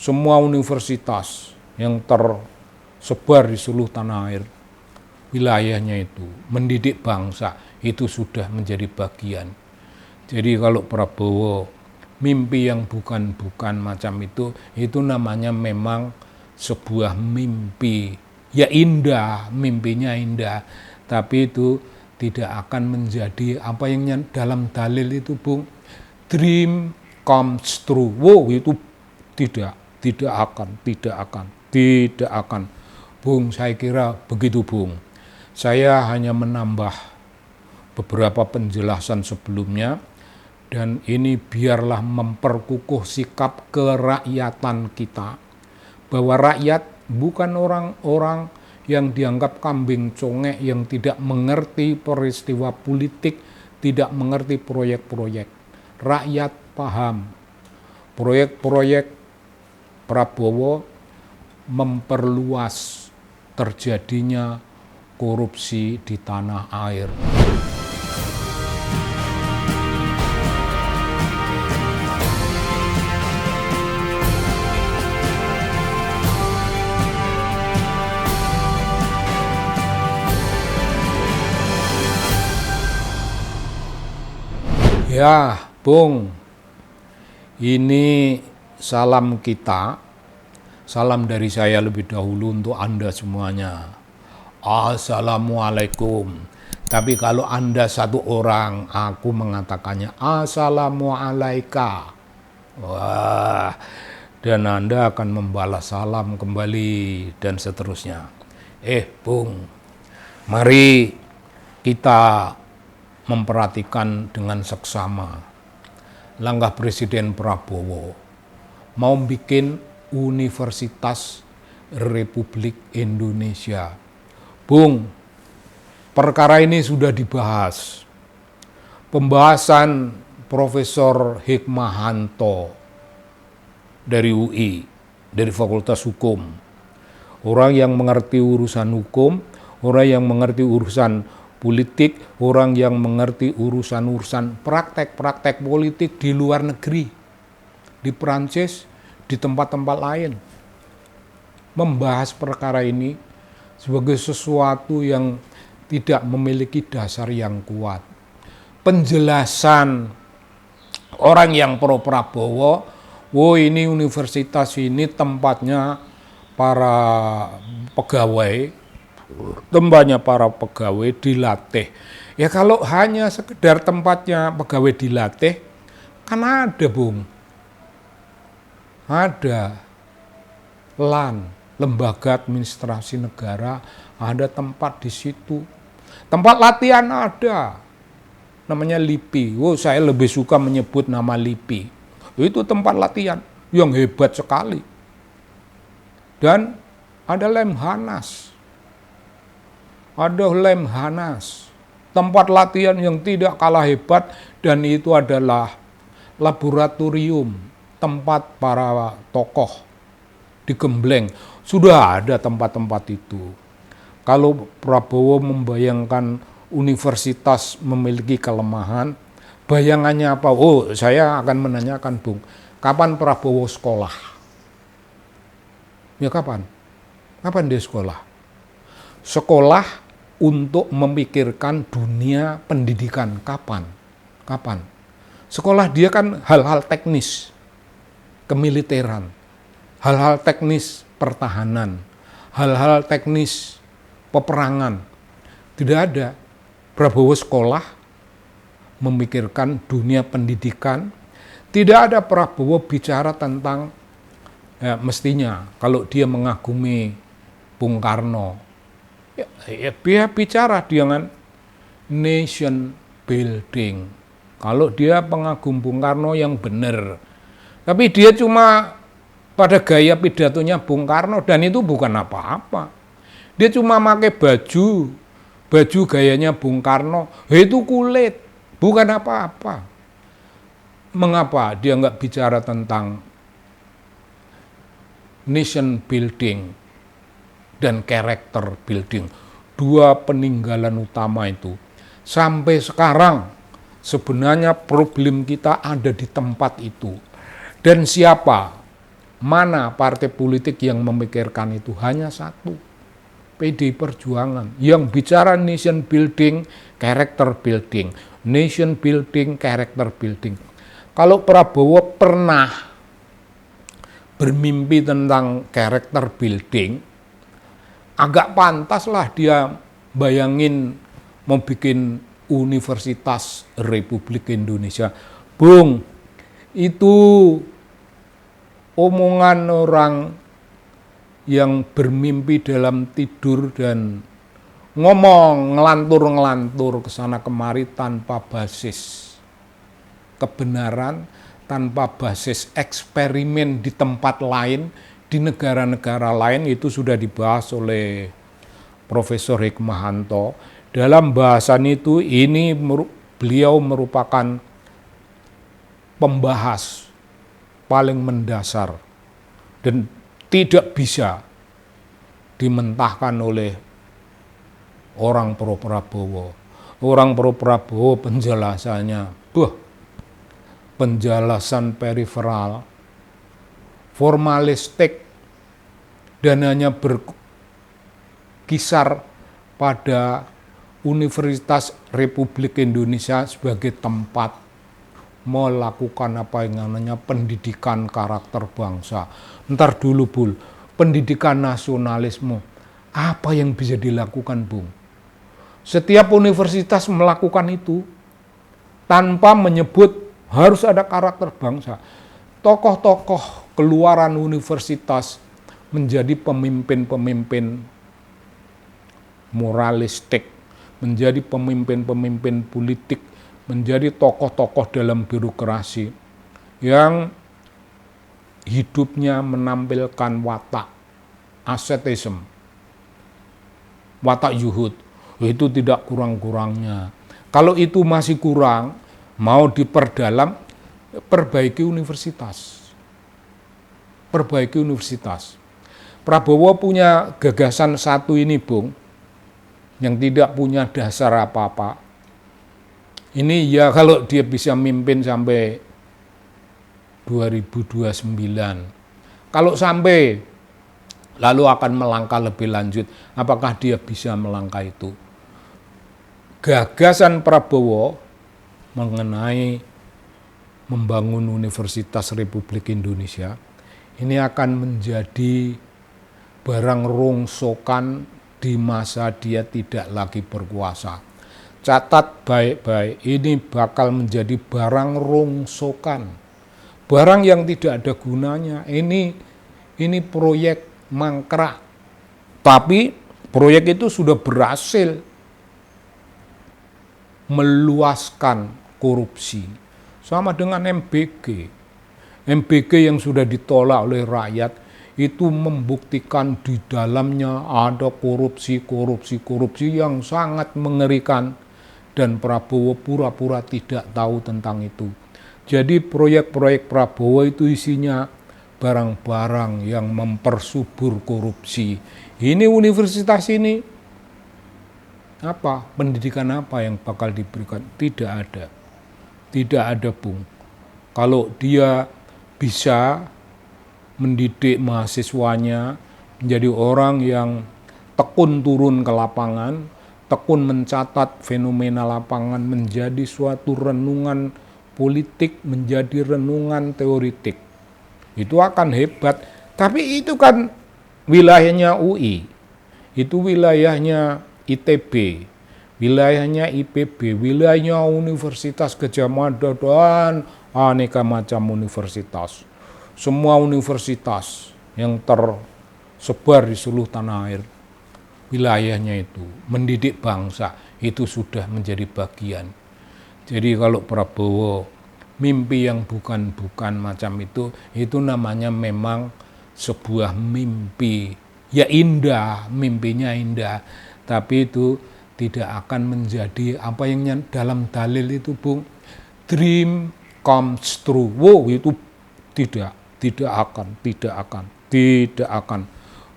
semua universitas yang tersebar di seluruh tanah air wilayahnya itu mendidik bangsa, itu sudah menjadi bagian. Jadi kalau Prabowo mimpi yang bukan-bukan macam itu namanya memang sebuah mimpi. Ya indah, mimpinya indah, tapi itu tidak akan menjadi apa yang dalam dalil itu, Bung, dream comes true. Wow, itu tidak akan. Bung, saya kira begitu, Bung. Saya hanya menambah beberapa penjelasan sebelumnya, dan ini biarlah memperkukuh sikap kerakyatan kita, bahwa rakyat bukan orang-orang yang dianggap kambing congek, yang tidak mengerti peristiwa politik, tidak mengerti proyek-proyek. Rakyat paham proyek-proyek Prabowo memperluas terjadinya korupsi di tanah air. Ya, Bung, ini salam kita, salam dari saya lebih dahulu untuk Anda semuanya. Assalamualaikum. Tapi kalau Anda satu orang, aku mengatakannya Assalamualaika. Wah, dan Anda akan membalas salam kembali dan seterusnya. Bung, mari kita memperhatikan dengan seksama langkah Presiden Prabowo mau bikin Universitas Republik Indonesia. Bung, perkara ini sudah dibahas. Pembahasan Profesor Hikmahanto dari UI, dari Fakultas Hukum. Orang yang mengerti urusan hukum, orang yang mengerti urusan politik, orang yang mengerti urusan-urusan praktek-praktek politik di luar negeri, di Perancis, di tempat-tempat lain, membahas perkara ini sebagai sesuatu yang tidak memiliki dasar yang kuat. Penjelasan orang yang pro Prabowo, ini universitas ini tempatnya para pegawai, dilatih. Ya kalau hanya sekedar tempatnya pegawai dilatih, kan ada, Bung. Ada LAN, Lembaga Administrasi Negara, ada tempat di situ. Tempat latihan ada, namanya LIPI. Saya lebih suka menyebut nama LIPI. Itu tempat latihan yang hebat sekali. Dan ada Lemhanas. Tempat latihan yang tidak kalah hebat, dan itu adalah laboratorium, tempat para tokoh digembleng. Sudah ada tempat-tempat itu. Kalau Prabowo membayangkan universitas memiliki kelemahan, bayangannya apa? Saya akan menanyakan, Bung, kapan Prabowo sekolah? Ya kapan? Kapan dia sekolah? Sekolah untuk memikirkan dunia pendidikan. Kapan? Sekolah dia kan hal-hal teknis, kemiliteran, hal-hal teknis pertahanan, hal-hal teknis peperangan. Tidak ada. Prabowo sekolah memikirkan dunia pendidikan. Tidak ada Prabowo bicara tentang, mestinya kalau dia mengagumi Bung Karno, dia bicara dengan nation building. Kalau dia pengagum Bung Karno yang benar. Tapi dia cuma pada gaya pidatonya Bung Karno, dan itu bukan apa-apa. Dia cuma pakai baju gayanya Bung Karno, itu kulit, bukan apa-apa. Mengapa dia nggak bicara tentang nation building dan character building, dua peninggalan utama itu? Sampai sekarang sebenarnya problem kita ada di tempat itu. Dan siapa Mana partai politik yang memikirkan itu? Hanya satu, PDI Perjuangan, yang bicara nation building, character building, nation building, character building. Kalau Prabowo pernah bermimpi tentang character building, agak pantas lah dia bayangin mau bikin Universitas Republik Indonesia. Bung, itu omongan orang yang bermimpi dalam tidur dan ngomong ngelantur-ngelantur kesana kemari tanpa basis kebenaran, tanpa basis eksperimen di tempat lain, di negara-negara lain. Itu sudah dibahas oleh Profesor Hikmahanto. Dalam bahasan itu, ini beliau merupakan pembahas paling mendasar dan tidak bisa dimentahkan oleh orang pro Prabowo. Orang pro Prabowo penjelasannya, penjelasan periferal, formalistik, dan hanya berkisar pada Universitas Republik Indonesia sebagai tempat melakukan apa yang namanya pendidikan karakter bangsa. Ntar dulu, Bul, pendidikan nasionalisme, apa yang bisa dilakukan, Bung? Setiap universitas melakukan itu tanpa menyebut harus ada karakter bangsa. Tokoh-tokoh keluaran universitas menjadi pemimpin-pemimpin moralistik, menjadi pemimpin-pemimpin politik, menjadi tokoh-tokoh dalam birokrasi yang hidupnya menampilkan watak ascetism, watak yuhud. Itu tidak kurang-kurangnya. Kalau itu masih kurang, mau diperdalam, perbaiki universitas. Perbaiki universitas. Prabowo punya gagasan satu ini, Bung, yang tidak punya dasar apa-apa. Ini ya kalau dia bisa mimpin sampai 2029. Kalau sampai lalu akan melangkah lebih lanjut, apakah dia bisa melangkah itu? Gagasan Prabowo mengenai membangun Universitas Republik Indonesia ini akan menjadi barang rongsokan di masa dia tidak lagi berkuasa. Catat baik-baik, ini bakal menjadi barang rongsokan, barang yang tidak ada gunanya. Ini proyek mangkrak, tapi proyek itu sudah berhasil meluaskan korupsi, sama dengan MBG. MBG yang sudah ditolak oleh rakyat itu membuktikan di dalamnya ada korupsi yang sangat mengerikan. Dan Prabowo pura-pura tidak tahu tentang itu. Jadi proyek-proyek Prabowo itu isinya barang-barang yang mempersubur korupsi. Ini universitas ini, apa? Pendidikan apa yang bakal diberikan? Tidak ada. Tidak ada, Bung. Kalau dia bisa mendidik mahasiswanya menjadi orang yang tekun turun ke lapangan, tekun mencatat fenomena lapangan, menjadi suatu renungan politik, menjadi renungan teoritik. Itu akan hebat. Tapi itu kan wilayahnya UI, itu wilayahnya ITB, wilayahnya IPB, wilayahnya Universitas Gadjah Mada, dan aneka macam universitas. Semua universitas yang tersebar di seluruh tanah air, wilayahnya itu mendidik bangsa, itu sudah menjadi bagian. Jadi kalau Prabowo mimpi yang bukan-bukan macam itu namanya memang sebuah mimpi. Ya indah, mimpinya indah, tapi itu tidak akan menjadi apa yang dalam dalil itu, Bung, dream comes true. Wow, itu tidak akan.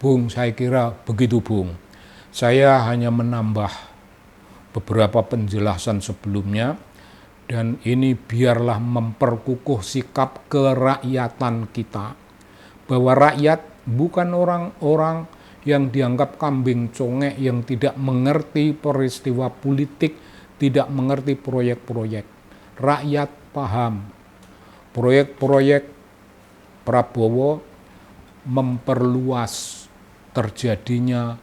Bung, saya kira begitu, Bung. Saya hanya menambah beberapa penjelasan sebelumnya, dan ini biarlah memperkukuh sikap kerakyatan kita bahwa rakyat bukan orang-orang yang dianggap kambing congek, yang tidak mengerti peristiwa politik, tidak mengerti proyek-proyek. Rakyat paham proyek-proyek Prabowo memperluas terjadinya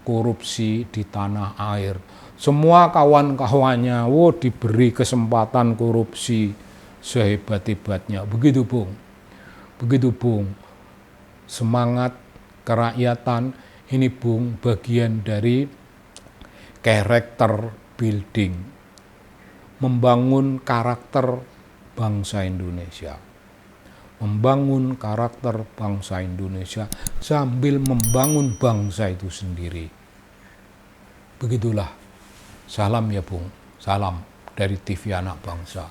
korupsi di tanah air. Semua kawan-kawannya diberi kesempatan korupsi sehebat-hebatnya. Begitu Bung. Begitu Bung. Semangat kerakyatan ini Bung bagian dari karakter building. Membangun karakter bangsa Indonesia. Membangun karakter bangsa Indonesia sambil membangun bangsa itu sendiri. Begitulah. Salam ya Bung. Salam dari TV Anak Bangsa.